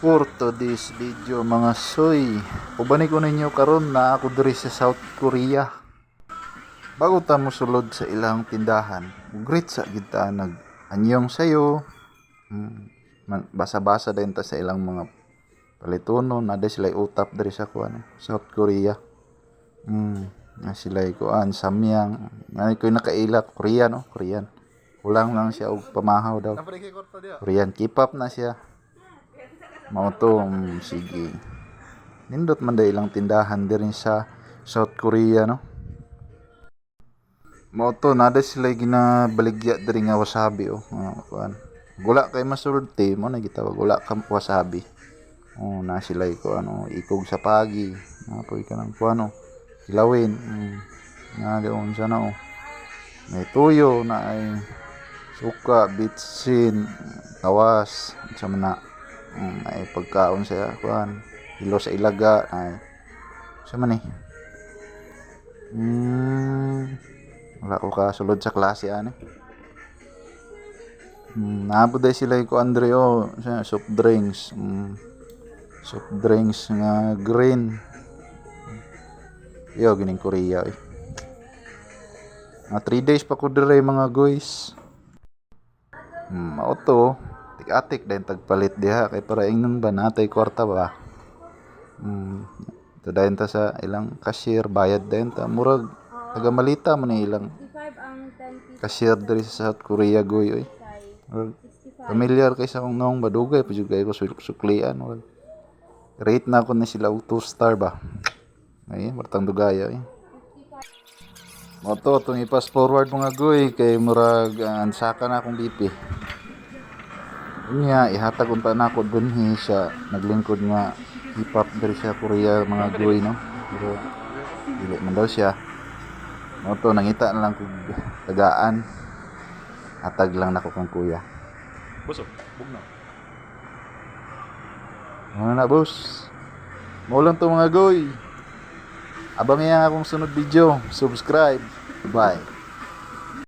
For today's video mga soy, ubani ko ninyo karon na ako diri sa South Korea. Bago ta mo sulod sa ilang tindahan, greet sa kita nag anyong sayo. Basa-basa din ta sa ilang mga palitunon, ada sila utap diri sa kuan South Korea. Na sila kuan samyang, nga ko nakailak Korean no, Korean. Kulang lang siya og pamahaw daw. Korean K-pop na siya. Mao to, sige. Nindot man day ilang tindahan diri sa South Korea no. Mao to nada sila ginabaligya diri nga wasabi kuan. Gula kay masulti mo na gitawag gula ka wasabi. Na sila kuan ikog sa pagi. Napoy ka nang kuan kilawin. Nga doon sa na may tuyo na ay suka, bitsin, tawas, sa mana ay pagkaon sa kuan hilo sa ilaga ay sa man wala ko kasulod sa klase ani. Naabot day sila ko Andreo sa soft drinks nga green yo gining Korea nga 3 days pa ko dire mga guys. Mao to atik din tagpalit diha kay para ingnon ba natay kwarta ba. Ito dayon ta sa ilang cashier bayad din ta murag taga malita man ni ilang cashier diri sa South Korea goy familiar kay sa kung noong badugay pa jud kay ko suklian rate na ako na sila 2 star ba ay martang dugaya mo to itong i-pass forward mga goy kay murag ansaka na akong BP niya ihatag unta na ako dinhi sa naglingkod nga hip-hop diri sa Korea mga goy no pero dili man daw siya mo to nangita na lang kog tagaan hatag lang nako kang kuya busog bugnaw ano na boss mo lang to mga goy abang yan akong sunod video subscribe bye.